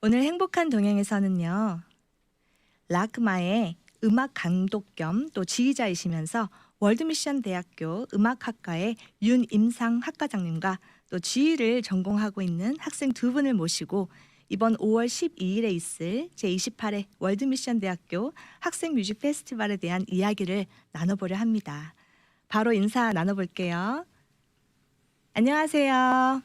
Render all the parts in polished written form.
오늘 행복한 동행에서는요. 락마의 음악 감독 겸 또 지휘자이시면서 월드미션 대학교 음악학과의 윤임상 학과장님과 또 지휘를 전공하고 있는 학생 두 분을 모시고 이번 5월 12일에 있을 제28회 월드미션 대학교 학생 뮤직 페스티벌에 대한 이야기를 나눠보려 합니다. 바로 인사 나눠볼게요. 안녕하세요.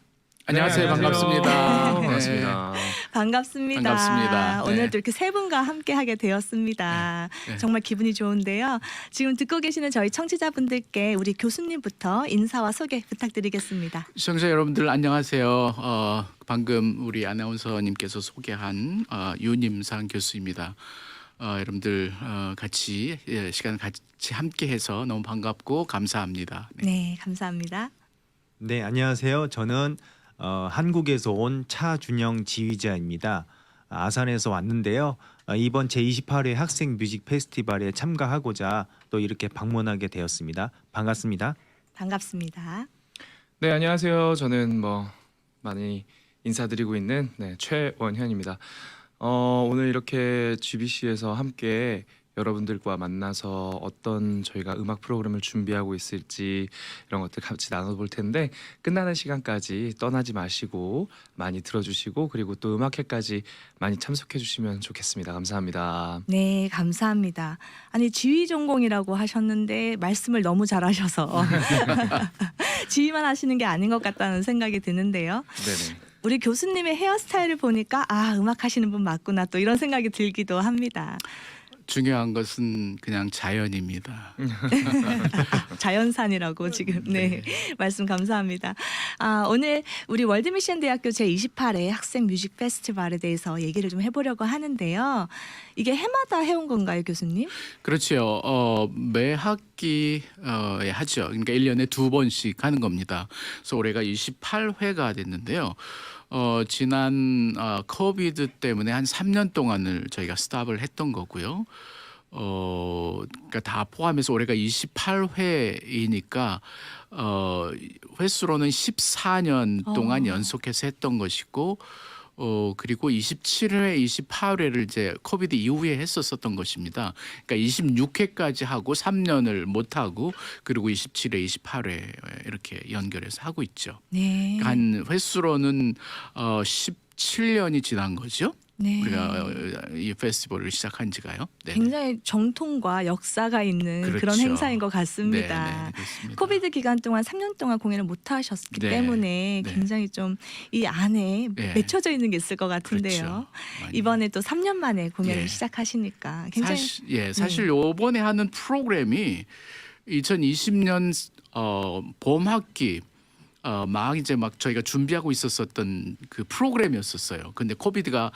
안녕하세요. 네, 반갑습니다. 반갑습니다. 반갑습니다. 반갑습니다. 네. 오늘도 이렇게 세 분과 함께하게 되었습니다. 네. 정말 기분이 좋은데요. 지금 듣고 계시는 저희 청취자분들께 우리 교수님부터 인사와 소개 부탁드리겠습니다. 시청자 여러분들 안녕하세요. 방금 우리 아나운서님께서 소개한 윤임상 교수입니다. 여러분들 같이 시간 같이 함께해서 너무 반갑고 감사합니다. 네, 감사합니다. 네, 안녕하세요. 저는 한국에서 온 차준영 지휘자입니다. 아산에서 왔는데요. 이번 제28회 학생 뮤직 페스티벌에 참가하고자 또 이렇게 방문하게 되었습니다. 반갑습니다. 반갑습니다. 네, 안녕하세요. 저는 많이 인사드리고 있는 최원현입니다. 오늘 이렇게 GBC에서 함께 여러분들과 만나서 어떤 저희가 음악 프로그램을 준비하고 있을지 이런 것들 같이 나눠볼 텐데 끝나는 시간까지 떠나지 마시고 많이 들어주시고 그리고 또 음악회까지 많이 참석해 주시면 좋겠습니다. 감사합니다. 네, 감사합니다. 아니 지휘 전공이라고 하셨는데 말씀을 너무 잘하셔서 지휘만 하시는 게 아닌 것 같다는 생각이 드는데요. 네네. 우리 교수님의 헤어스타일을 보니까 음악 하시는 분 맞구나 또 이런 생각이 들기도 합니다. 중요한 것은 그냥 자연입니다. 자연산이라고 지금 말씀 감사합니다. 오늘 우리 월드미션 대학교 제28회 학생 뮤직 페스티벌에 대해서 얘기를 좀 해보려고 하는데요. 이게 해마다 해온 건가요, 교수님? 그렇죠. 매 학기에 하죠. 그러니까 1년에 두 번씩 하는 겁니다. 그래서 올해가 28회가 됐는데요. 지난 코비드 때문에 한 3년 동안을 저희가 스탑을 했던 거고요. 그러니까 다 포함해서 올해가 28회이니까 횟수로는 14년 동안 연속해서 했던 것이고 그리고 27회, 28회를 이제 코비드 이후에 했었던 것입니다. 그러니까 26회까지 하고 3년을 못 하고 그리고 27회, 28회 이렇게 연결해서 하고 있죠. 네. 한 횟수로는 17년이 지난 거죠. 네. 우리가 이 페스티벌을 시작한 지가요. 네. 굉장히 정통과 역사가 있는 그렇죠. 그런 행사인 것 같습니다. 네, 그렇습니다. 코비드 기간 동안 3년 동안 공연을 못 하셨기 네. 때문에 네. 굉장히 좀 이 안에 네. 맺혀져 있는 게 있을 것 같은데요. 그렇죠. 많이. 이번에 또 3년 만에 공연을 예. 시작하시니까 굉장히 사실 요번에 하는 프로그램이 2020년 봄 학기 막 저희가 준비하고 있었던 그 프로그램이었었어요. 근데 코비드가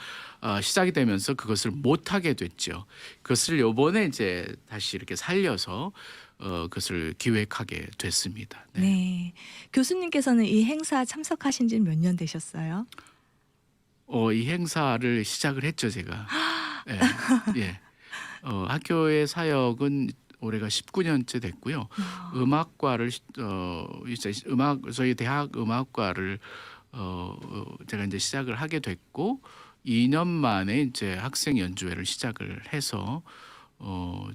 시작이 되면서 그것을 못 하게 됐죠. 그것을 요번에 이제 다시 이렇게 살려서 그것을 기획하게 됐습니다. 네. 네. 교수님께서는 이 행사 참석하신 지 몇 년 되셨어요? 이 행사를 시작을 했죠, 제가. 예. 예. 학교의 사역은 올해가 19년째 됐고요. 음악과를 이제 저희 대학 음악과를 제가 이제 시작을 하게 됐고 2년 만에 이제 학생 연주회를 시작을 해서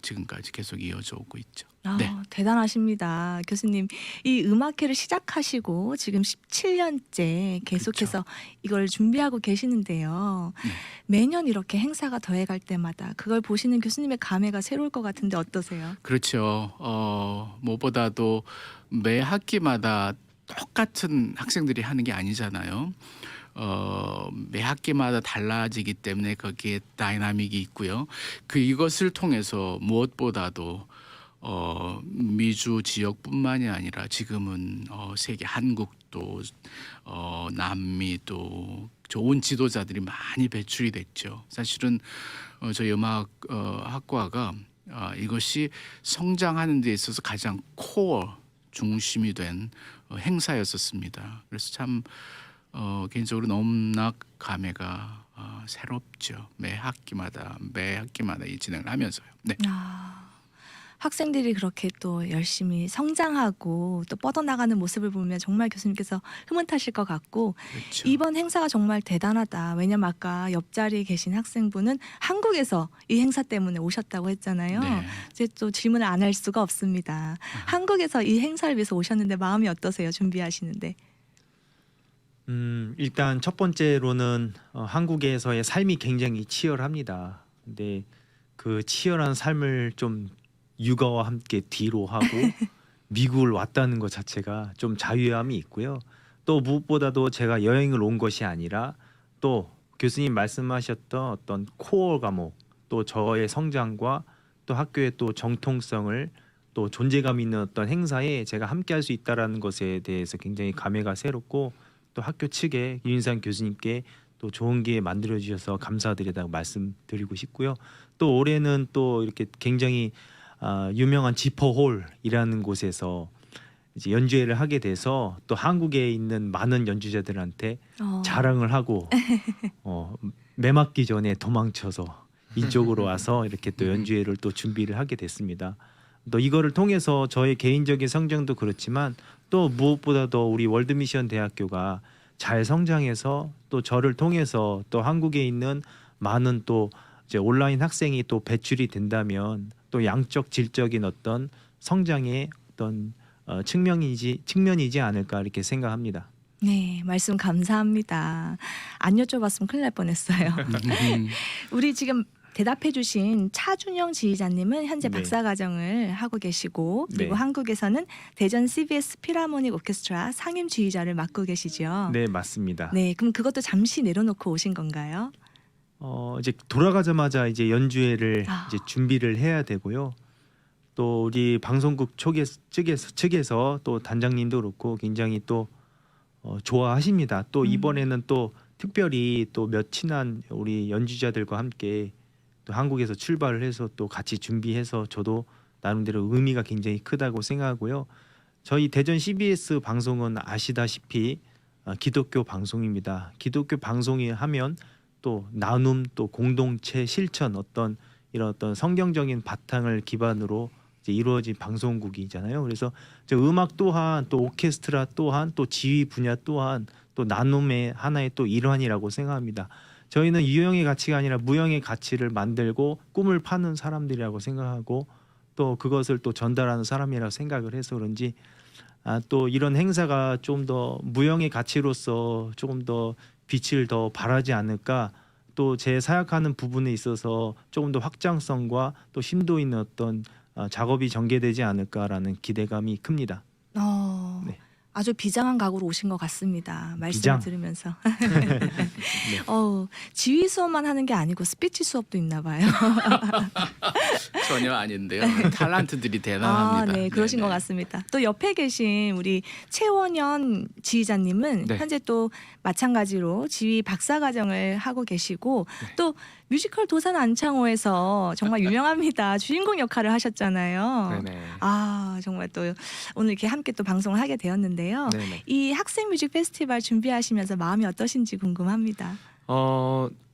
지금까지 계속 이어져 오고 있죠. 네. 대단하십니다. 교수님, 이 음악회를 시작하시고 지금 17년째 계속해서 이걸 준비하고 계시는데요. 네. 매년 이렇게 행사가 더해갈 때마다 그걸 보시는 교수님의 감회가 새로울 것 같은데 어떠세요? 그렇죠. 무엇보다도 매 학기마다 똑같은 학생들이 하는 게 아니잖아요. 매 학기마다 달라지기 때문에 거기에 다이나믹이 있고요. 이것을 통해서 무엇보다도 미주 지역뿐만이 아니라 지금은 세계 한국도 남미도 좋은 지도자들이 많이 배출이 됐죠. 사실은 저희 음악 학과가 이것이 성장하는 데 있어서 가장 코어 중심이 된 행사였었습니다. 그래서 참 개인적으로 너무나 감회가 새롭죠. 매 학기마다 이 진행을 하면서요. 네. 학생들이 그렇게 또 열심히 성장하고 또 뻗어나가는 모습을 보면 정말 교수님께서 흐뭇하실 것 같고 그렇죠. 이번 행사가 정말 대단하다. 왜냐면 아까 옆자리에 계신 학생분은 한국에서 이 행사 때문에 오셨다고 했잖아요. 네. 이제 또 질문을 안 할 수가 없습니다. 한국에서 이 행사를 위해서 오셨는데 마음이 어떠세요? 준비하시는데. 일단 첫 번째로는 한국에서의 삶이 굉장히 치열합니다. 근데 그 치열한 삶을 좀 육아와 함께 뒤로 하고 미국을 왔다는 것 자체가 좀 자유함이 있고요. 또 무엇보다도 제가 여행을 온 것이 아니라 또 교수님 말씀하셨던 어떤 코어 과목, 또 저의 성장과 또 학교의 또 정통성을 또 존재감 있는 어떤 행사에 제가 함께할 수 있다라는 것에 대해서 굉장히 감회가 새롭고 또 학교 측에 유인상 교수님께 또 좋은 기회 만들어 주셔서 감사드리다고 말씀드리고 싶고요. 또 올해는 또 이렇게 굉장히 유명한 지퍼홀이라는 곳에서 이제 연주회를 하게 돼서 또 한국에 있는 많은 연주자들한테 자랑을 하고 매 맞기 전에 도망쳐서 이쪽으로 와서 이렇게 또 연주회를 또 준비를 하게 됐습니다. 또 이거를 통해서 저의 개인적인 성장도 그렇지만 또 무엇보다도 우리 월드미션 대학교가 잘 성장해서 또 저를 통해서 또 한국에 있는 많은 또 이제 온라인 학생이 또 배출이 된다면 또 양적 질적인 어떤 성장의 어떤 측면이지 않을까 이렇게 생각합니다. 네, 말씀 감사합니다. 안 여쭤봤으면 큰일 날 뻔했어요. 우리 지금 대답해주신 차준영 지휘자님은 현재 네. 박사과정을 하고 계시고 그리고 네. 한국에서는 대전 CBS 필하모닉 오케스트라 상임 지휘자를 맡고 계시죠. 네, 맞습니다. 네, 그럼 그것도 잠시 내려놓고 오신 건가요? 이제 돌아가자마자 이제 연주회를 아. 이제 준비를 해야 되고요. 또 우리 방송국 측에서 또 단장님도 그렇고 굉장히 또 좋아하십니다. 또 이번에는 또 특별히 또 몇 친한 우리 연주자들과 함께 또 한국에서 출발을 해서 또 같이 준비해서 저도 나름대로 의미가 굉장히 크다고 생각하고요. 저희 대전 CBS 방송은 아시다시피 기독교 방송입니다. 기독교 방송이 하면 또 나눔, 또 공동체 실천 어떤 이런 어떤 성경적인 바탕을 기반으로 이제 이루어진 방송국이잖아요. 그래서 저 음악 또한 또 오케스트라 또한 또 지휘 분야 또한 또 나눔의 하나의 또 일환이라고 생각합니다. 저희는 유형의 가치가 아니라 무형의 가치를 만들고 꿈을 파는 사람들이라고 생각하고 또 그것을 또 전달하는 사람이라고 생각을 해서 그런지 또 이런 행사가 좀 더 무형의 가치로서 조금 더 빛을 더 발하지 않을까 또 제 사역하는 부분에 있어서 조금 더 확장성과 또 심도 있는 어떤 작업이 전개되지 않을까라는 기대감이 큽니다. 네. 아주 비장한 각오로 오신 것 같습니다. 말씀을 비장? 들으면서. 지휘 수업만 하는 게 아니고 스피치 수업도 있나 봐요. 전혀 아닌데요. 탤런트들이 대단합니다. 네, 그러신 네네. 것 같습니다. 또 옆에 계신 우리 최원현 지휘자님은 네. 현재 또 마찬가지로 지휘 박사과정을 하고 계시고 또 뮤지컬 도산 안창호에서 정말 유명합니다. 주인공 역할을 하셨잖아요. 네네. 정말 또 오늘 이렇게 함께 또 방송을 하게 되었는데요. 네네. 이 학생 뮤직 페스티벌 준비하시면서 마음이 어떠신지 궁금합니다.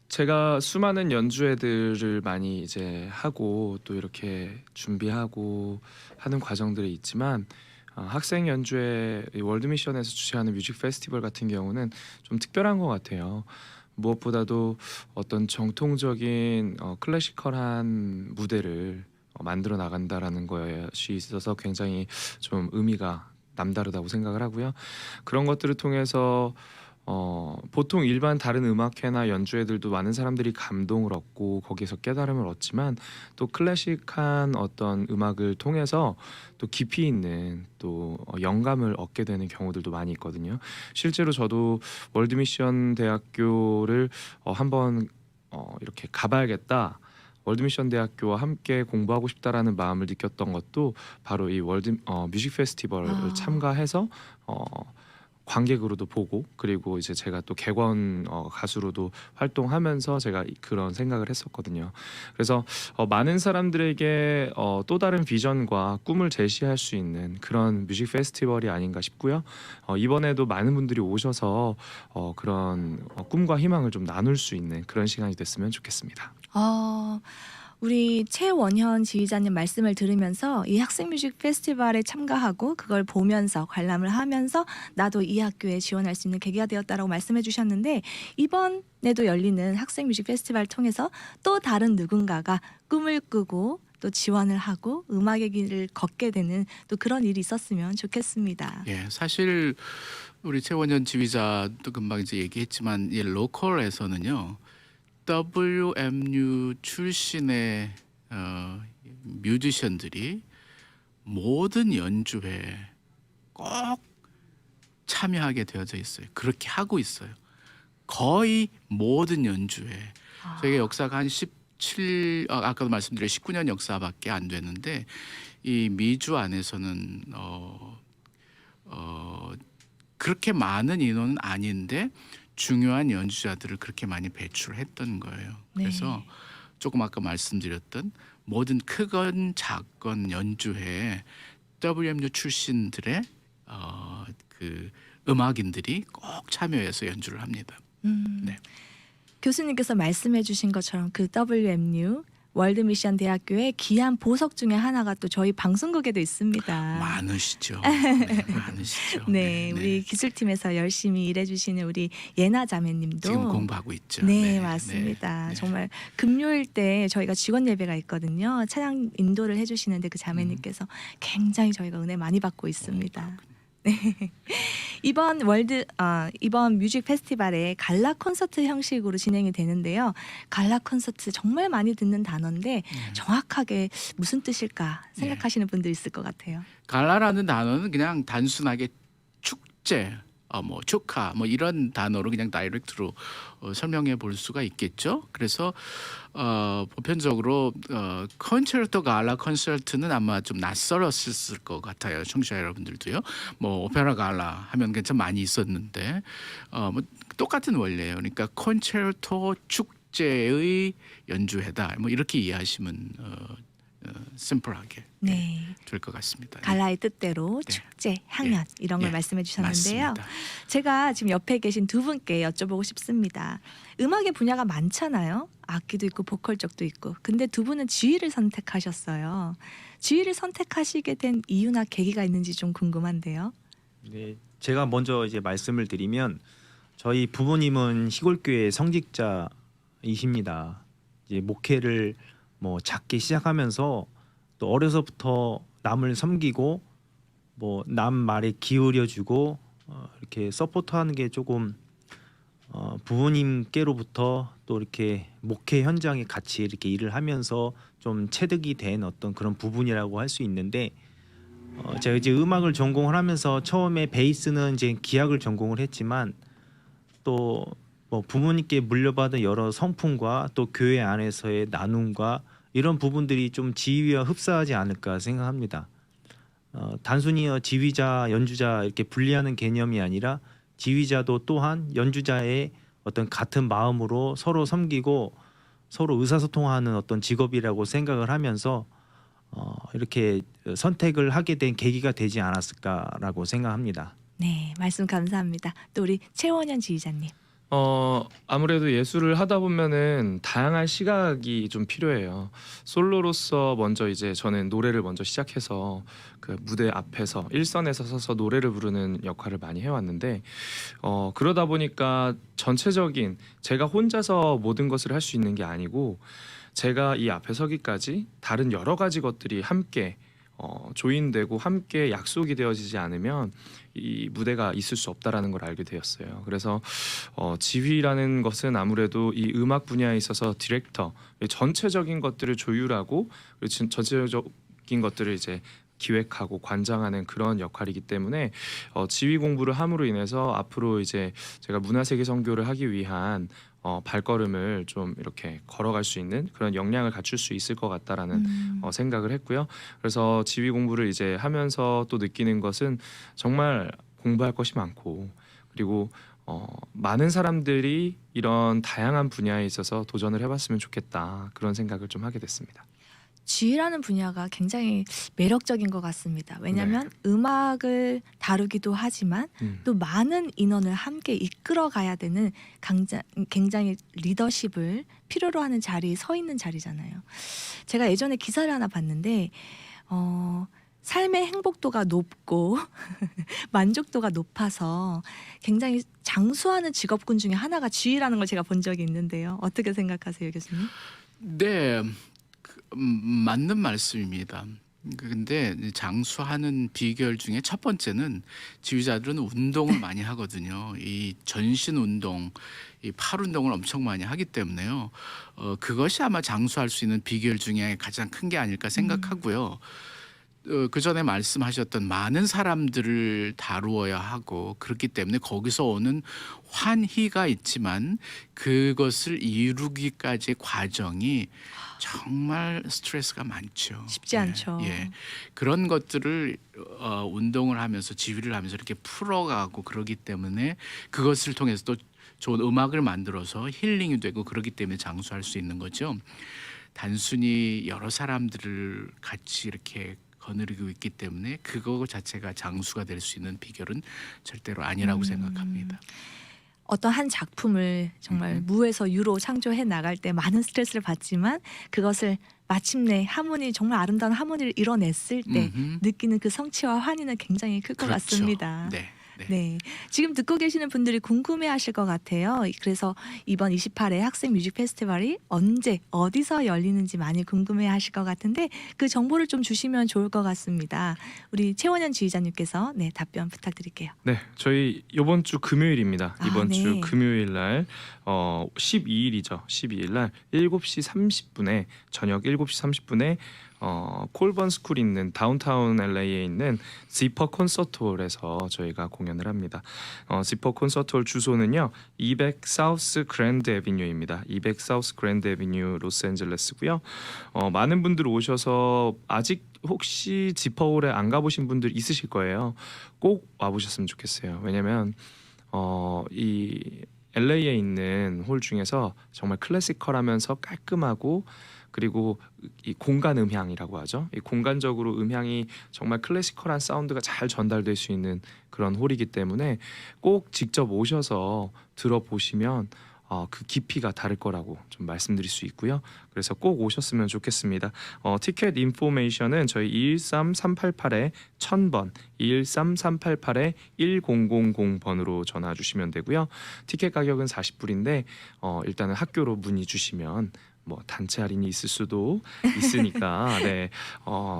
제가 수많은 연주회들을 많이 이제 하고 또 이렇게 준비하고 하는 과정들이 있지만 학생 연주회 월드미션에서 주최하는 뮤직 페스티벌 같은 경우는 좀 특별한 것 같아요. 무엇보다도 어떤 정통적인 클래시컬한 무대를 만들어 나간다라는 것이 있어서 굉장히 좀 의미가 남다르다고 생각을 하고요. 그런 것들을 통해서 보통 일반 다른 음악회나 연주회들도 많은 사람들이 감동을 얻고 거기에서 깨달음을 얻지만 또 클래식한 어떤 음악을 통해서 또 깊이 있는 또 영감을 얻게 되는 경우들도 많이 있거든요. 실제로 저도 월드미션 대학교를 한번 이렇게 가봐야겠다. 월드미션 대학교와 함께 공부하고 싶다라는 마음을 느꼈던 것도 바로 이 뮤직 페스티벌을 참가해서 관객으로도 보고 그리고 이제 제가 또 객원 가수로도 활동하면서 제가 그런 생각을 했었거든요. 그래서 많은 사람들에게 또 다른 비전과 꿈을 제시할 수 있는 그런 뮤직 페스티벌이 아닌가 싶고요. 이번에도 많은 분들이 오셔서 그런 꿈과 희망을 좀 나눌 수 있는 그런 시간이 됐으면 좋겠습니다. 우리 최원현 지휘자님 말씀을 들으면서 이 학생뮤직 페스티벌에 참가하고 그걸 보면서 관람을 하면서 나도 이 학교에 지원할 수 있는 계기가 되었다라고 말씀해 주셨는데 이번에도 열리는 학생뮤직 페스티벌을 통해서 또 다른 누군가가 꿈을 꾸고 또 지원을 하고 음악의 길을 걷게 되는 또 그런 일이 있었으면 좋겠습니다. 예, 사실 우리 최원현 지휘자도 금방 이제 얘기했지만 이 로컬에서는요 WMU 출신의 뮤지션들이 모든 연주회에 꼭 참여하게 되어져 있어요. 그렇게 하고 있어요. 거의 모든 연주회. 저희가 역사가 한 아까도 말씀드린 19년 역사밖에 안 되는데 이 미주 안에서는 그렇게 많은 인원은 아닌데 중요한 연주자들을 그렇게 많이 배출했던 거예요. 그래서 조금 아까 말씀드렸던 모든 크건 작건 연주회에 WMU 출신들의 그 음악인들이 꼭 참여해서 연주를 합니다. 네. 교수님께서 말씀해 주신 것처럼 그 WMU 월드미션 대학교의 귀한 보석 중에 하나가 또 저희 방송국에도 있습니다. 많으시죠. 네, 많으시죠. 네, 우리 기술팀에서 열심히 일해주시는 우리 예나 자매님도 지금 공부하고 있죠. 네, 맞습니다. 네. 정말 금요일 때 저희가 직원 예배가 있거든요. 찬양 인도를 해주시는데 그 자매님께서 굉장히 저희가 은혜 많이 받고 있습니다. 네. 이번 뮤직 페스티벌에 갈라 콘서트 형식으로 진행이 되는데요. 갈라 콘서트 정말 많이 듣는 단어인데 정확하게 무슨 뜻일까 생각하시는 분들 있을 것 같아요. 갈라라는 단어는 그냥 단순하게 축제, 뭐 축하, 뭐 이런 단어로 그냥 다이렉트로 설명해 볼 수가 있겠죠. 그래서 보편적으로 콘체르토 갈라 콘서트는 아마 좀 낯설었을 것 같아요. 청취자 여러분들도요. 뭐 오페라 갈라 하면 괜찮 많이 있었는데 뭐 똑같은 원리예요. 그러니까 콘체르토 축제의 연주회다. 뭐 이렇게 이해하시면 심플하게 될 것 같습니다. 갈라의 뜻대로 축제, 향연 이런 걸 말씀해 주셨는데요. 맞습니다. 제가 지금 옆에 계신 두 분께 여쭤보고 싶습니다. 음악의 분야가 많잖아요. 악기도 있고 보컬 쪽도 있고. 근데 두 분은 지휘를 선택하셨어요. 지휘를 선택하시게 된 이유나 계기가 있는지 좀 궁금한데요. 네, 제가 먼저 이제 말씀을 드리면 저희 부모님은 시골교회 성직자이십니다. 이제 목회를 뭐 작게 시작하면서 또 어려서부터 남을 섬기고 뭐 남 말에 기울여주고 이렇게 서포트하는 게 조금 부모님께로부터 또 이렇게 목회 현장에 같이 이렇게 일을 하면서 좀 체득이 된 어떤 그런 부분이라고 할 수 있는데 제가 이제 음악을 전공을 하면서 처음에 베이스는 이제 기악을 전공을 했지만 또 뭐 부모님께 물려받은 여러 성품과 또 교회 안에서의 나눔과 이런 부분들이 좀 지휘와 흡사하지 않을까 생각합니다. 단순히 지휘자, 연주자 이렇게 분리하는 개념이 아니라 지휘자도 또한 연주자의 어떤 같은 마음으로 서로 섬기고 서로 의사소통하는 어떤 직업이라고 생각을 하면서 이렇게 선택을 하게 된 계기가 되지 않았을까라고 생각합니다. 네, 말씀 감사합니다. 또 우리 최원현 지휘자님. 아무래도 예술을 하다 보면은 다양한 시각이 좀 필요해요. 솔로로서 먼저 이제 저는 노래를 먼저 시작해서 그 무대 앞에서 일선에서 서서 노래를 부르는 역할을 많이 해왔는데 그러다 보니까 전체적인 제가 혼자서 모든 것을 할 수 있는 게 아니고 제가 이 앞에 서기까지 다른 여러 가지 것들이 함께 조인되고 함께 약속이 되어지지 않으면 이 무대가 있을 수 없다라는 걸 알게 되었어요. 그래서 지휘라는 것은 아무래도 이 음악 분야에 있어서 디렉터 전체적인 것들을 조율하고 전체적인 것들을 이제 기획하고 관장하는 그런 역할이기 때문에 지휘 공부를 함으로 인해서 앞으로 이제 제가 문화세계 선교를 하기 위한 발걸음을 좀 이렇게 걸어갈 수 있는 그런 역량을 갖출 수 있을 것 같다라는 생각을 했고요. 그래서 지휘 공부를 이제 하면서 또 느끼는 것은 정말 공부할 것이 많고 그리고 많은 사람들이 이런 다양한 분야에 있어서 도전을 해봤으면 좋겠다 그런 생각을 좀 하게 됐습니다. 지휘라는 분야가 굉장히 매력적인 것 같습니다. 왜냐하면 음악을 다루기도 하지만 또 많은 인원을 함께 이끌어 가야 되는 굉장히 리더십을 필요로 하는 자리에 서 있는 자리잖아요. 제가 예전에 기사를 하나 봤는데 삶의 행복도가 높고 만족도가 높아서 굉장히 장수하는 직업군 중에 하나가 지휘라는 걸 제가 본 적이 있는데요. 어떻게 생각하세요, 교수님? 네, 맞는 말씀입니다. 근데 장수하는 비결 중에 첫 번째는 지휘자들은 운동을 많이 하거든요. 이 전신 운동, 이 팔 운동을 엄청 많이 하기 때문에요. 그것이 아마 장수할 수 있는 비결 중에 가장 큰 게 아닐까 생각하고요. 그 전에 말씀하셨던 많은 사람들을 다루어야 하고 그렇기 때문에 거기서 오는 환희가 있지만 그것을 이루기까지의 과정이 정말 스트레스가 많죠. 쉽지 않죠. 예, 그런 것들을 운동을 하면서 지휘를 하면서 이렇게 풀어가고 그러기 때문에 그것을 통해서 또 좋은 음악을 만들어서 힐링이 되고 그러기 때문에 장수할 수 있는 거죠. 단순히 여러 사람들을 같이 이렇게 거느리고 있기 때문에 그거 자체가 장수가 될 수 있는 비결은 절대로 아니라고 생각합니다. 어떤 한 작품을 정말 무에서 유로 창조해 나갈 때 많은 스트레스를 받지만 그것을 마침내 하모니 정말 아름다운 하모니를 이뤄냈을 때 느끼는 그 성취와 환희는 굉장히 클 것 그렇죠. 같습니다. 네. 네, 지금 듣고 계시는 분들이 궁금해하실 것 같아요. 그래서 이번 28회 학생 뮤직 페스티벌이 언제 어디서 열리는지 많이 궁금해하실 것 같은데 그 정보를 좀 주시면 좋을 것 같습니다. 우리 최원현 지휘자님께서 네, 답변 부탁드릴게요. 네, 저희 이번 주 금요일입니다. 이번 네. 주 금요일 날 12일이죠. 12일 날 7시 30분에 저녁 7시 30분에 콜번 스쿨이 있는 다운타운 LA에 있는 지퍼 콘서트홀에서 저희가 공연을 합니다. 지퍼 콘서트홀 주소는요 200 사우스 그랜드 애비뉴입니다. 200 사우스 그랜드 애비뉴 로스앤젤레스고요. 많은 분들 오셔서 아직 혹시 지퍼홀에 안 가보신 분들 있으실 거예요. 꼭 와보셨으면 좋겠어요. 왜냐면 이 LA에 있는 홀 중에서 정말 클래시컬하면서 깔끔하고 그리고 이 공간 음향이라고 하죠. 이 공간적으로 음향이 정말 클래시컬한 사운드가 잘 전달될 수 있는 그런 홀이기 때문에 꼭 직접 오셔서 들어보시면 그 깊이가 다를 거라고 좀 말씀드릴 수 있고요. 그래서 꼭 오셨으면 좋겠습니다. 티켓 인포메이션은 저희 213-388에 1000번, 213-388에 1000번으로 전화 주시면 되고요. 티켓 가격은 40불인데 일단은 학교로 문의 주시면 뭐 단체 할인이 있을 수도 있으니까 네,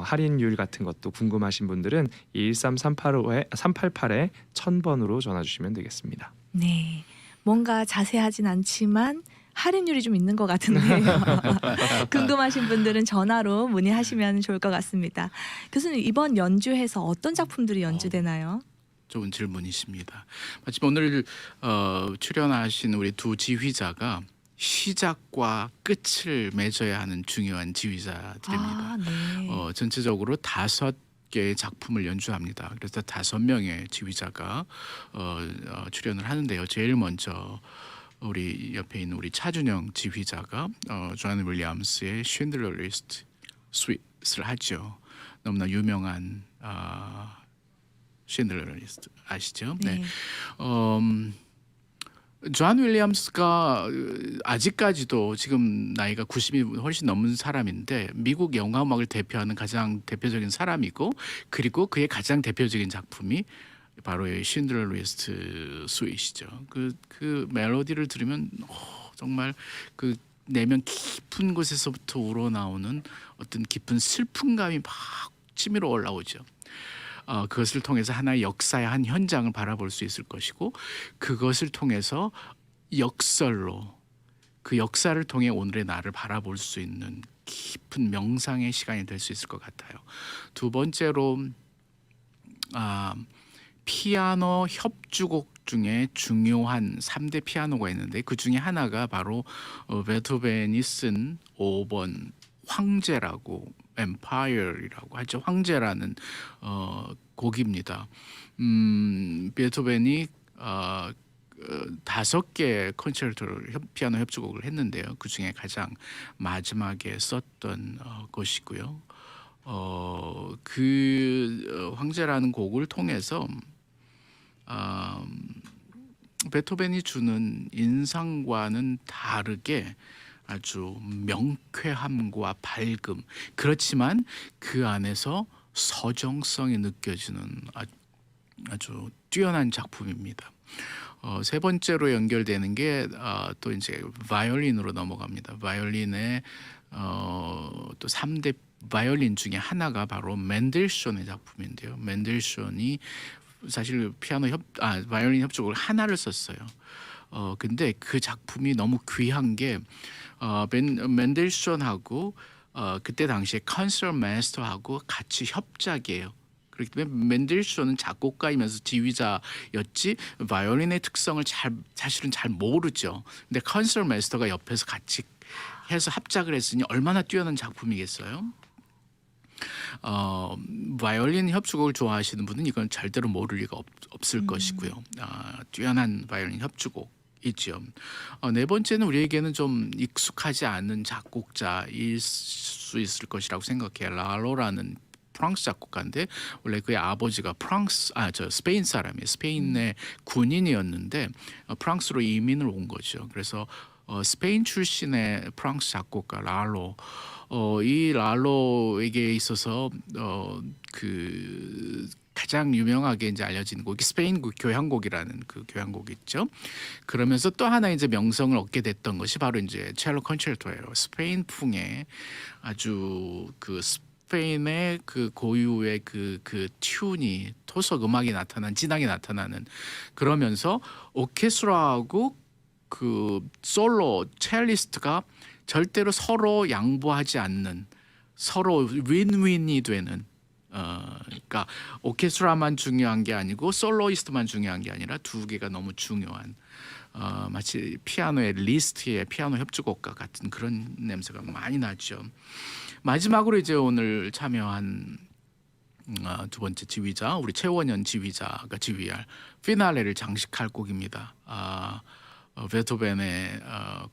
할인율 같은 것도 궁금하신 분들은 213-388에 1000번으로 전화 주시면 되겠습니다. 네, 뭔가 자세하진 않지만 할인율이 좀 있는 것 같은데요. 궁금하신 분들은 전화로 문의하시면 좋을 것 같습니다. 교수님, 이번 연주에서 어떤 작품들이 연주되나요? 좋은 질문이십니다. 마침 오늘 출연하신 우리 두 지휘자가 시작과 끝을 맺어야 하는 중요한 지휘자들입니다. 네. 전체적으로 5개의 작품을 연주합니다. 그래서 5명의 지휘자가 출연을 하는데요. 제일 먼저 우리 옆에 있는 우리 차준영 지휘자가 존 윌리엄스의 쉰들러 리스트 스윗을 하죠. 너무나 유명한 쉰들러 리스트 아시죠? 네. 존 윌리엄스가 아직까지도 지금 나이가 90이 훨씬 넘은 사람인데 미국 영화 음악을 대표하는 가장 대표적인 사람이고 그리고 그의 가장 대표적인 작품이 바로 이 쉰들러 리스트 스윗이죠. 그 멜로디를 들으면 정말 그 내면 깊은 곳에서부터 우러나오는 어떤 깊은 슬픔감이 막 치밀어 올라오죠. 그것을 통해서 하나의 역사의 한 현장을 바라볼 수 있을 것이고 그것을 통해서 역설로 그 역사를 통해 오늘의 나를 바라볼 수 있는 깊은 명상의 시간이 될 수 있을 것 같아요. 두 번째로 피아노 협주곡 중에 중요한 3대 피아노가 있는데 그 중에 하나가 바로 베토벤이 쓴 5번 황제라고 Empire이라고 하죠. 황제라는 곡입니다. 베토벤이 5개 콘체르토를 피아노 협주곡을 했는데요. 그 중에 가장 마지막에 썼던 것이고요. 황제라는 곡을 통해서 베토벤이 주는 인상과는 다르게 아주 명쾌함과 밝음, 그렇지만 그 안에서 서정성이 느껴지는 아주 뛰어난 작품입니다. 세 번째로 연결되는 게 또 이제 바이올린으로 넘어갑니다. 바이올린의 또 3대 바이올린 중에 하나가 바로 맨델션의 작품인데요. 맨델션이 사실 바이올린 협주곡을 하나를 썼어요. 근데 그 작품이 너무 귀한 게 맨델션하고 그때 당시에 컨서트 마스터하고 같이 협작이에요. 그렇기 때문에 맨델션은 작곡가이면서 지휘자였지 바이올린의 특성을 사실은 잘 모르죠. 근데 컨서트 마스터가 옆에서 같이 해서 합작을 했으니 얼마나 뛰어난 작품이겠어요. 바이올린 협주곡을 좋아하시는 분은 이건 절대로 모를 리가 없을 것이고요. 뛰어난 바이올린 협주곡이죠. 네 번째는 우리에게는 좀 익숙하지 않은 작곡자일 수 있을 것이라고 생각해요. 라로라는 프랑스 작곡가인데 원래 그의 아버지가 스페인 사람이에요. 스페인의 군인이었는데 프랑스로 이민을 온 거죠. 그래서 스페인 출신의 프랑스 작곡가 랄로, 이 랄로에게 있어서 그 가장 유명하게 이제 알려진 곡이 스페인 교향곡이라는 그 교향곡이 있죠. 그러면서 또 하나 이제 명성을 얻게 됐던 것이 바로 이제 첼로 콘체르토예요. 스페인풍의 아주 그 스페인의 그 고유의 그 튠이 토속 음악이 진하게 나타나는, 그러면서 오케스트라하고 그 솔로 첼리스트가 절대로 서로 양보하지 않는, 서로 윈윈이 되는, 그러니까 오케스트라만 중요한 게 아니고 솔로이스트만 중요한 게 아니라 두 개가 너무 중요한, 마치 피아노의 리스트의 피아노 협주곡과 같은 그런 냄새가 많이 나죠. 마지막으로 이제 오늘 참여한 두 번째 지휘자, 우리 최원현 지휘자가 지휘할 피날레를 장식할 곡입니다. 베토벤의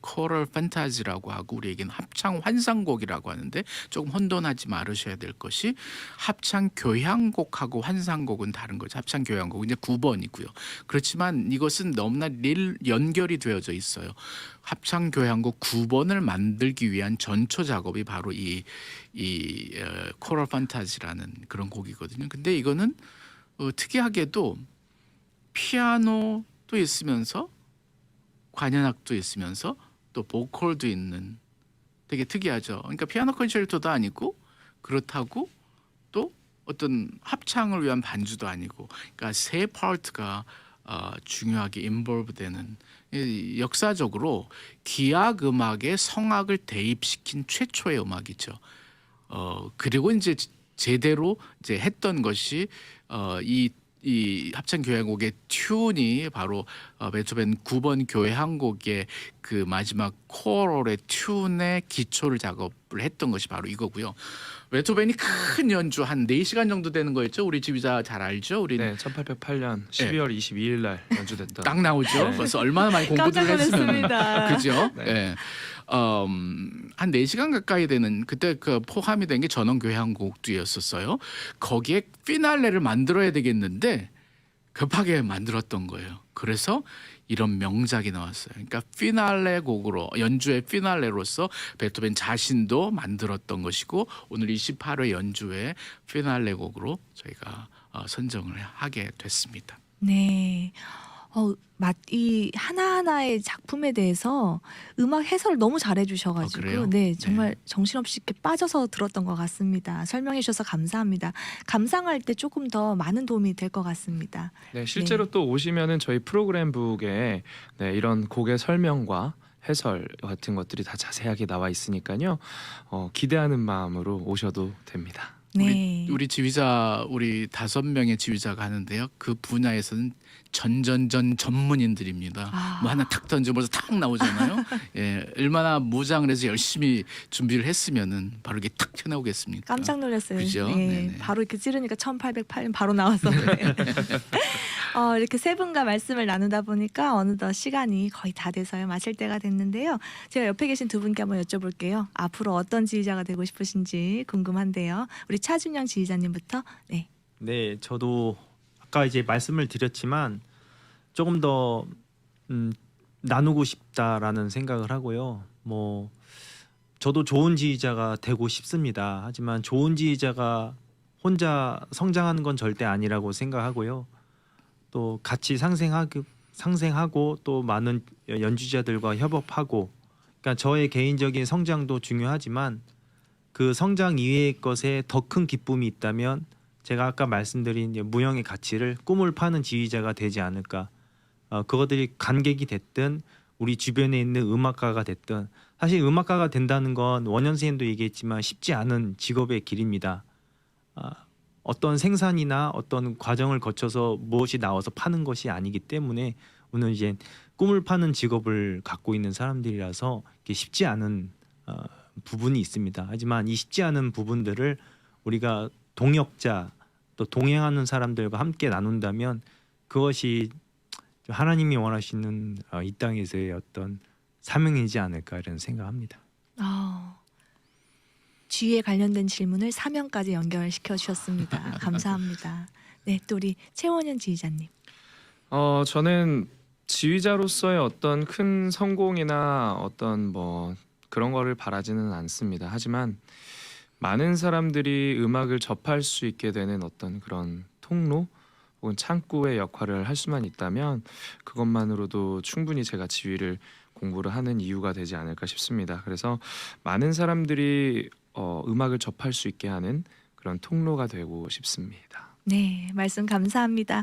코럴 판타지라고 하고 우리에게는 합창 환상곡이라고 하는데 조금 혼돈하지 말으셔야 될 것이 합창 교향곡하고 환상곡은 다른 거죠. 합창 교향곡은 이제 9번이고요. 그렇지만 이것은 너무나 연결이 되어져 있어요. 합창 교향곡 9번을 만들기 위한 전초 작업이 바로 이 코럴 판타지라는 그런 곡이거든요. 근데 이거는 특이하게도 피아노도 있으면서 관현악도 있으면서 또 보컬도 있는, 되게 특이하죠. 그러니까 피아노 콘체르토도 아니고 그렇다고 또 어떤 합창을 위한 반주도 아니고, 그러니까 세 파트가 중요하게 인볼브되는, 역사적으로 기악 음악에 성악을 대입시킨 최초의 음악이죠. 그리고 이제 제대로 이제 했던 것이 이 합창 교향곡의 튠이 바로 베토벤 9번 교향곡의 그 마지막 코럴의 튠의 기초를 작업을 했던 것이 바로 이거고요. 베토벤이 큰 연주 한 4시간 정도 되는 거였죠. 우리 지휘자 잘 알죠? 우리 네, 1808년 12월 22일 날 연주됐던. 딱 나오죠. 네. 그래서 얼마나 많이 깜짝 공부를 했으면 놀랐습니다. 그죠? 네. 네. 한 4시간 가까이 되는, 그때 그 포함이 된 게 전원 교향곡도였었어요. 거기에 피날레를 만들어야 되겠는데 급하게 만들었던 거예요. 그래서 이런 명작이 나왔어요. 그러니까 피날레 곡으로, 연주의 피날레로서 베토벤 자신도 만들었던 것이고, 오늘 28회 연주의 피날레 곡으로 저희가 선정을 하게 됐습니다. 네. 이 하나하나의 작품에 대해서 음악 해설을 너무 잘해 주셔가지고 그래요? 네, 정말 정신없이 이렇게 빠져서 들었던 것 같습니다. 설명해 주셔서 감사합니다. 감상할 때 조금 더 많은 도움이 될 것 같습니다. 네, 실제로 또 오시면은 저희 프로그램북에 네, 이런 곡의 설명과 해설 같은 것들이 다 자세하게 나와 있으니까요. 기대하는 마음으로 오셔도 됩니다. 네. 우리 지휘자 우리 5명의 지휘자가 하는데요. 그 분야에서는 전전전 전문인들입니다. 아. 뭐 하나 탁 던져버려서 탁 나오잖아요. 예, 얼마나 무장을 해서 열심히 준비를 했으면은 바로 이게 탁 튀어나오겠습니까? 깜짝 놀랐어요. 그죠? 네, 네네. 바로 이렇게 찌르니까 1808년 바로 나와서 이렇게 세 분과 말씀을 나누다 보니까 어느덧 시간이 거의 다 돼서요. 마칠 때가 됐는데요. 제가 옆에 계신 두 분께 한번 여쭤볼게요. 앞으로 어떤 지휘자가 되고 싶으신지 궁금한데요. 우리 차준영 지휘자님부터. 네. 네, 저도 아까 이제 말씀을 드렸지만 조금 더 나누고 싶다라는 생각을 하고요. 뭐 저도 좋은 지휘자가 되고 싶습니다. 하지만 좋은 지휘자가 혼자 성장하는 건 절대 아니라고 생각하고요. 또 같이 상생하고 또 많은 연주자들과 협업하고, 그러니까 저의 개인적인 성장도 중요하지만 그 성장 이외의 것에 더 큰 기쁨이 있다면 제가 아까 말씀드린 무형의 가치를 꿈을 파는 지휘자가 되지 않을까. 그것들이 관객이 됐든 우리 주변에 있는 음악가가 됐든, 사실 음악가가 된다는 건 원현 선생님도 얘기했지만 쉽지 않은 직업의 길입니다. 어떤 생산이나 어떤 과정을 거쳐서 무엇이 나와서 파는 것이 아니기 때문에 오늘 이제 꿈을 파는 직업을 갖고 있는 사람들이라서 이게 쉽지 않은 부분이 있습니다. 하지만 이 쉽지 않은 부분들을 우리가 동역자 또 동행하는 사람들과 함께 나눈다면 그것이 하나님이 원하시는 이 땅에서의 어떤 사명이지 않을까 이런 생각합니다. 지휘에 관련된 질문을 사명까지 연결시켜 주셨습니다. 감사합니다. 네, 또 우리 최원현 지휘자님. 저는 지휘자로서의 어떤 큰 성공이나 어떤 뭐 그런 거를 바라지는 않습니다. 하지만 많은 사람들이 음악을 접할 수 있게 되는 어떤 그런 통로 혹은 창구의 역할을 할 수만 있다면 그것만으로도 충분히 제가 지휘를 공부를 하는 이유가 되지 않을까 싶습니다. 그래서 많은 사람들이 음악을 접할 수 있게 하는 그런 통로가 되고 싶습니다. 네, 말씀 감사합니다.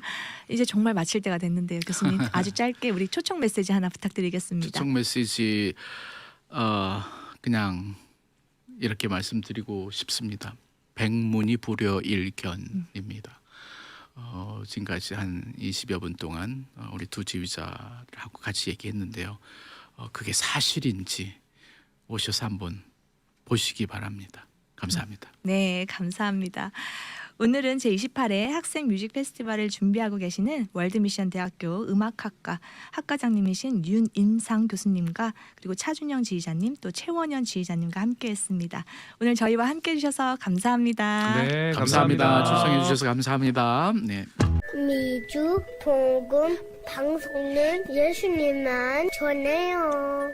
이제 정말 마칠 때가 됐는데요, 교수님. 아주 짧게 우리 초청 메시지 하나 부탁드리겠습니다. 초청 메시지 그냥 이렇게 말씀드리고 싶습니다. 백문이 불여일견입니다. 지금까지 한 20여 분 동안 우리 두 지휘자하고 같이 얘기했는데요. 그게 사실인지 오셔서 한번 보시기 바랍니다. 감사합니다. 네, 감사합니다. 오늘은 제28회 학생 뮤직 페스티벌을 준비하고 계시는 월드미션 대학교 음악학과 학과장님이신 윤임상 교수님과 그리고 차준영 지휘자님 또 최원현 지휘자님과 함께했습니다. 오늘 저희와 함께해 주셔서 감사합니다. 네, 감사합니다. 초청해 주셔서 감사합니다. 네. 미주 복음 방송은 예수님만 전해요.